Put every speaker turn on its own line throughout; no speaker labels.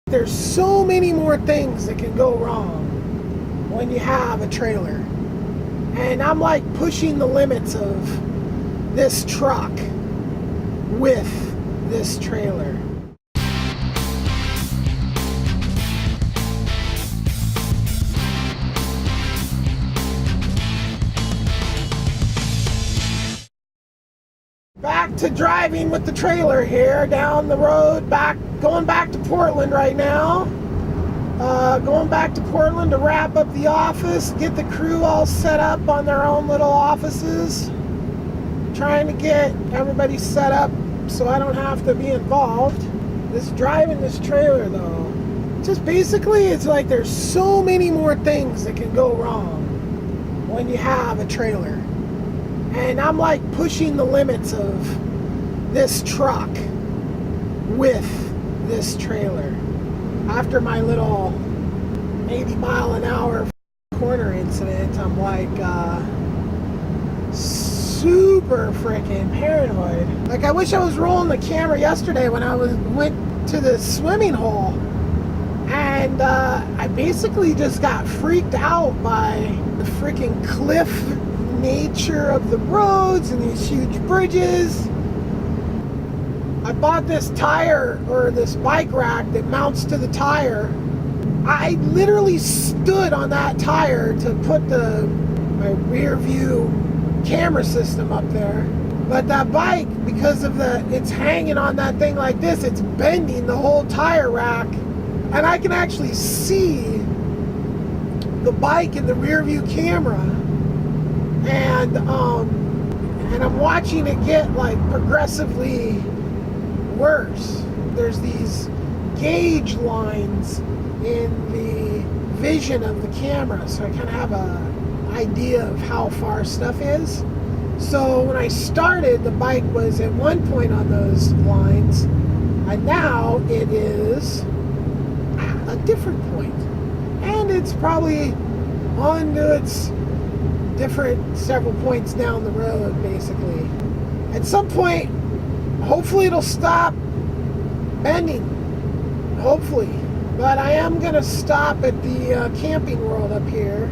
There's so many more things that can go wrong when you have a trailer. And I'm like pushing the limits of this truck with this trailer. Back to driving with the trailer here down the road, going back to Portland right now. Going back to Portland to wrap up the office, get the crew all set up on their own little offices. Trying to get everybody set up so I don't have to be involved. Driving this trailer though, just basically it's like there's so many more things that can go wrong when you have a trailer. And I'm like pushing the limits of this truck with this trailer. After my little 80-mile-an-hour corner incident, I'm like super freaking paranoid. Like I wish I was rolling the camera yesterday when I went to the swimming hole, and I basically just got freaked out by the freaking cliff nature of the roads and these huge bridges. I bought this tire, or this bike rack that mounts to the tire. I literally stood on that tire to put my rear view camera system up there. But that bike, because of it's hanging on that thing like this, it's bending the whole tire rack. And I can actually see the bike in the rear view camera. And I'm watching it get like progressively worse. There's these gauge lines in the vision of the camera, so I kind of have an idea of how far stuff is. So when I started, the bike was at one point on those lines, and now it is at a different point. And it's probably on to its several points down the road, basically. At some point, hopefully it'll stop bending. Hopefully. But I am going to stop at the Camping World up here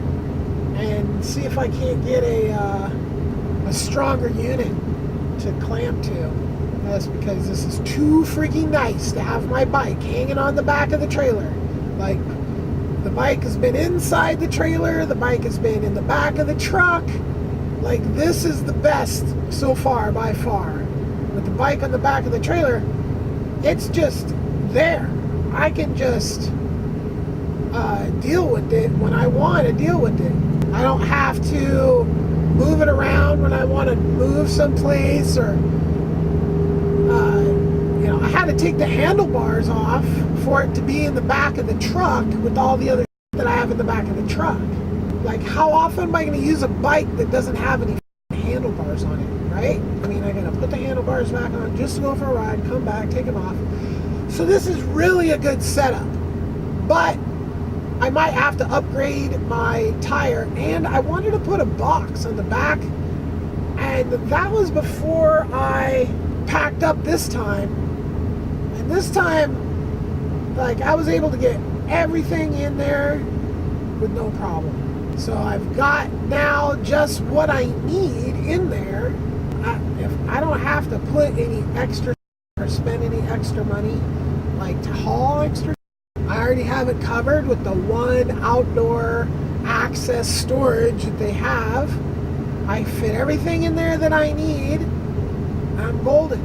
and see if I can't get a stronger unit to clamp to. That's because this is too freaking nice to have my bike hanging on the back of the trailer. Like, the bike has been inside the trailer, the bike has been in the back of the truck. Like, this is the best so far, by far. With the bike on the back of the trailer, it's just there. I can just deal with it when I want to deal with it. I don't have to move it around when I want to move someplace, or I had to take the handlebars off for it to be in the back of the truck with all the other that I have in the back of the truck. Like, how often am I going to use a bike that doesn't have any handlebars on it, right? I mean, I'm going to put the handlebars back on just to go for a ride, come back, take them off. So this is really a good setup. But I might have to upgrade my tire, and I wanted to put a box on the back, and that was before I packed up this time. And this time, like, I was able to get everything in there with no problem. So I've got now just what I need in there. If I don't have to put any extra or spend any extra money, like to haul extra, I already have it covered with the one outdoor access storage that they have. I fit everything in there that I need. I'm golden.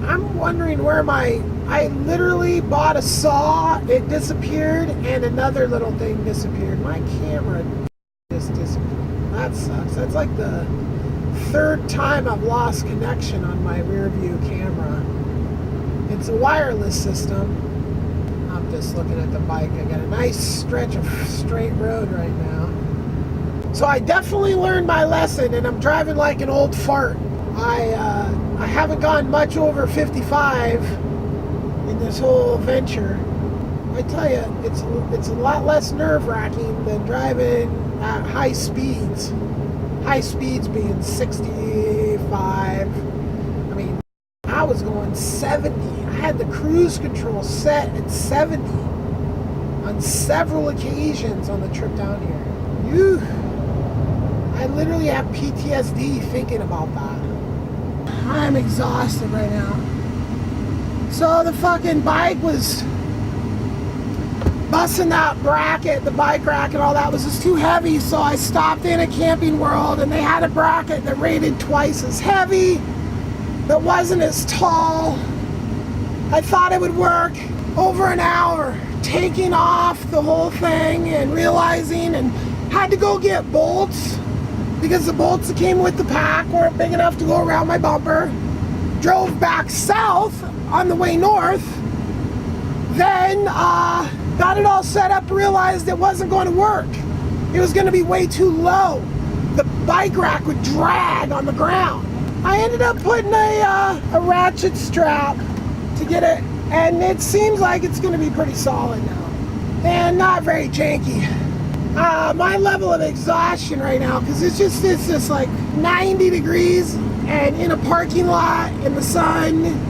I'm wondering where I literally bought a saw, it disappeared, and another little thing disappeared. My camera just disappeared. That sucks. That's like the third time I've lost connection on my rear view camera. It's a wireless system. I'm just looking at the bike. I got a nice stretch of straight road right now. So I definitely learned my lesson, and I'm driving like an old fart. I haven't gone much over 55 in this whole venture. I tell you, it's a lot less nerve-wracking than driving at high speeds. High speeds being 65. I mean, I was going 70. I had the cruise control set at 70. on several occasions on the trip down here. Ew. I literally have PTSD thinking about that. I'm exhausted right now. So the fucking bike was busting that bracket, the bike rack and all that was just too heavy, so I stopped in at Camping World and they had a bracket that rated twice as heavy, that wasn't as tall. I thought it would work. Over an hour taking off the whole thing and realizing, and had to go get bolts because the bolts that came with the pack weren't big enough to go around my bumper. Drove back south on the way north, then got it all set up, realized it wasn't going to work. It was going to be way too low. The bike rack would drag on the ground. I ended up putting a ratchet strap to get it, and it seems like it's going to be pretty solid now and not very janky. My level of exhaustion right now, because it's just like 90 degrees and in a parking lot in the sun,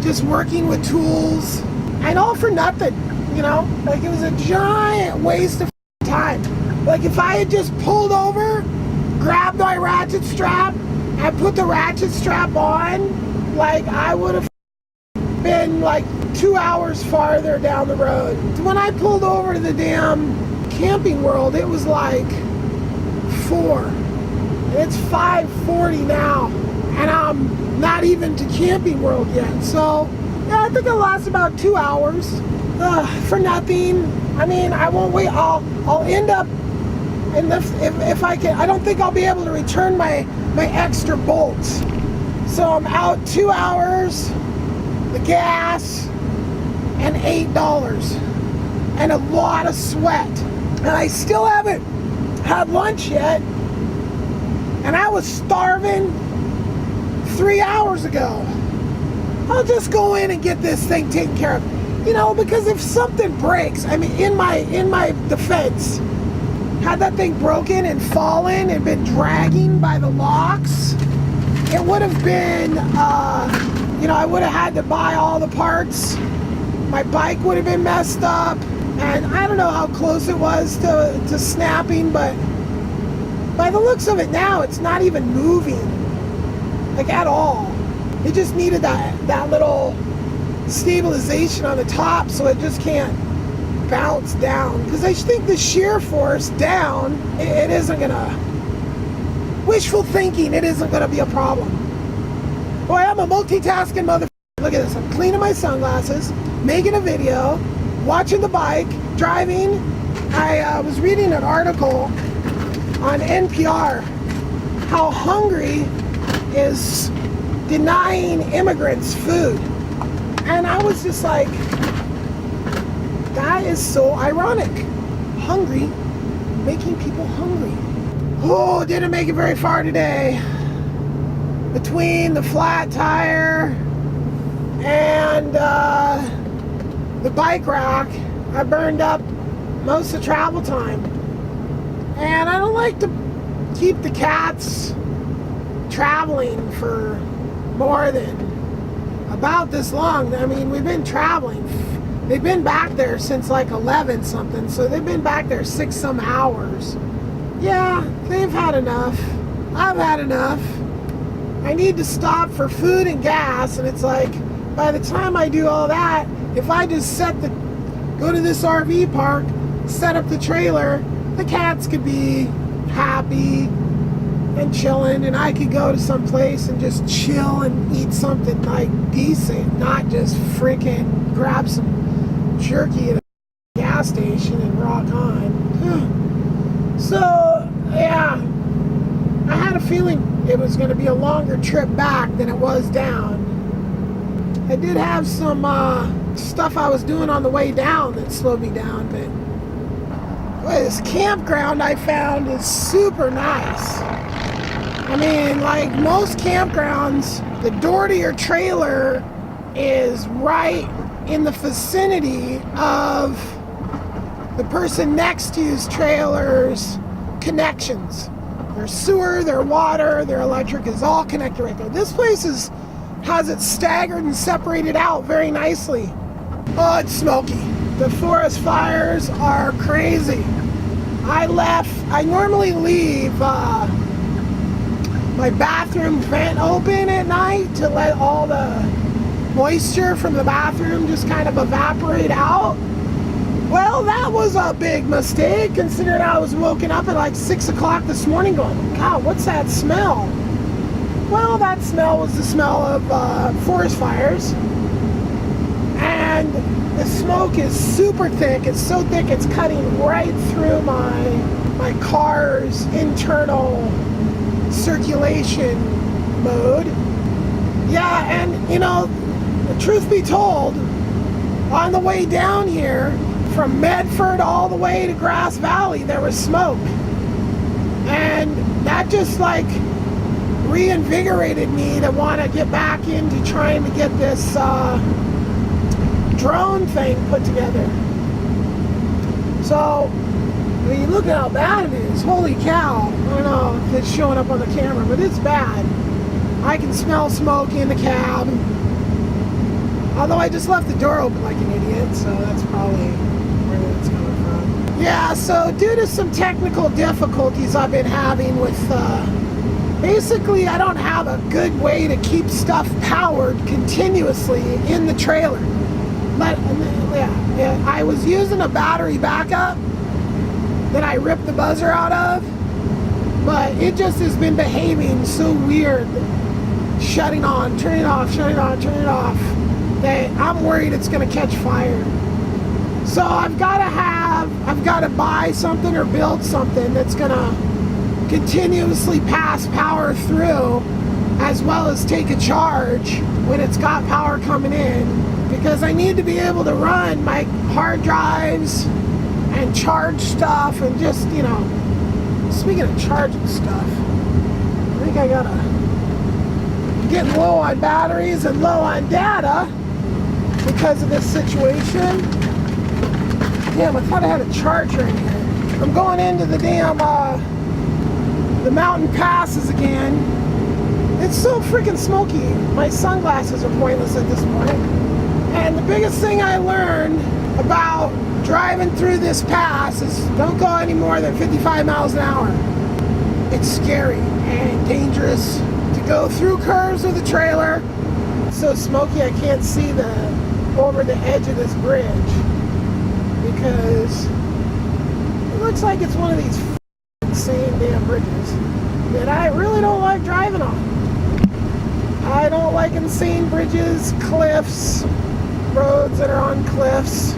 just working with tools, and all for nothing, you know? Like, it was a giant waste of time. Like, if I had just pulled over, grabbed my ratchet strap, and put the ratchet strap on, like, I would have been like 2 hours farther down the road. When I pulled over to the damn Camping World, it was like 4. It's 5:40 now, and I'm not even to Camping World yet. So yeah, I think I lost about 2 hours for nothing. I mean, I won't wait. I'll end up, and if I can, I don't think I'll be able to return my extra bolts. So I'm out 2 hours, the gas, and $8, and a lot of sweat. And I still haven't had lunch yet, and I was starving 3 hours ago. I'll just go in and get this thing taken care of. You know, because if something breaks, I mean, in my defense, had that thing broken and fallen and been dragging by the locks, it would have been, you know, I would have had to buy all the parts. My bike would have been messed up, and I don't know how close it was to snapping, but by the looks of it now, it's not even moving, like, at all. It just needed that little stabilization on the top, so it just can't bounce down. Because I think the shear force down, it isn't gonna, wishful thinking, it isn't gonna be a problem. Boy, I'm a multitasking motherfucker. Look at this, I'm cleaning my sunglasses, making a video, watching the bike, driving. I was reading an article on NPR, how Hungary is denying immigrants food. And I was just like, that is so ironic. Hungry, making people hungry. Oh, didn't make it very far today. Between the flat tire and the bike rack, I burned up most of travel time. And I don't like to keep the cats traveling for more than about this long. I mean, we've been traveling. They've been back there since like 11 something, so they've been back there 6 some hours. Yeah, they've had enough. I've had enough. I need to stop for food and gas, and it's like, by the time I do all that, if I just go to this RV park, set up the trailer, the cats could be happy and chilling, and I could go to some place and just chill and eat something like decent, not just freaking grab some jerky at a gas station and rock on. So yeah, I had a feeling it was going to be a longer trip back than it was down. I did have some stuff I was doing on the way down that slowed me down, but boy, this campground I found is super nice. I mean, like most campgrounds, the door to your trailer is right in the vicinity of the person next to you's trailer's connections. Their sewer, their water, their electric is all connected right there. This place has it staggered and separated out very nicely. Oh, it's smoky. The forest fires are crazy. I normally leave my bathroom vent open at night to let all the moisture from the bathroom just kind of evaporate out. Well, that was a big mistake, considering I was woken up at like 6 o'clock this morning going, God, what's that smell? Well, that smell was the smell of forest fires. And the smoke is super thick. It's so thick it's cutting right through my car's internal circulation mode. Yeah, and you know, the truth be told, on the way down here, from Medford all the way to Grass Valley, there was smoke. And that just like reinvigorated me to want to get back into trying to get this drone thing put together. So, I mean, look at how bad it is. Holy cow. I don't know if it's showing up on the camera, but it's bad. I can smell smoke in the cab. Although I just left the door open like an idiot, so that's probably where it's coming from. Yeah, so due to some technical difficulties I've been having with, basically I don't have a good way to keep stuff powered continuously in the trailer. But, yeah, I was using a battery backup that I ripped the buzzer out of, but it just has been behaving so weird, shutting on, turning off, shutting on, turning off, that I'm worried it's going to catch fire. So I've got to buy something or build something that's going to continuously pass power through, as well as take a charge when it's got power coming in, because I need to be able to run my hard drives and charge stuff, and just, you know, speaking of charging stuff, I think I gotta get low on batteries and low on data because of this situation. Damn, I thought I had a charger in here. I'm going into the damn the mountain passes again. It's so freaking smoky. My sunglasses are pointless at this point. And the biggest thing I learned about driving through this pass is don't go any more than 55 miles an hour. It's scary and dangerous to go through curves with a trailer. It's so smoky I can't see over the edge of this bridge, because it looks like it's one of these insane damn bridges that I really don't like driving on. I don't like insane bridges, cliffs, roads that are on cliffs,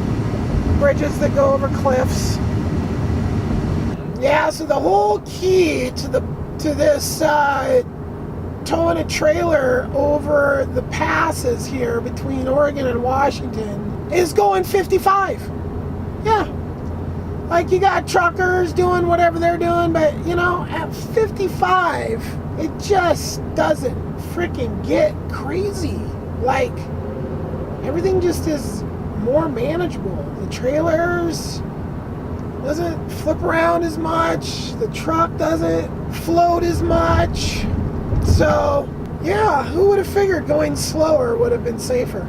bridges that go over cliffs. Yeah, so the whole key to this towing a trailer over the passes here between Oregon and Washington is going 55. Yeah. Like, you got truckers doing whatever they're doing, but, you know, at 55, it just doesn't freaking get crazy. Like, everything just is more manageable. The trailers doesn't flip around as much. The truck doesn't float as much. So, yeah, who would have figured going slower would have been safer?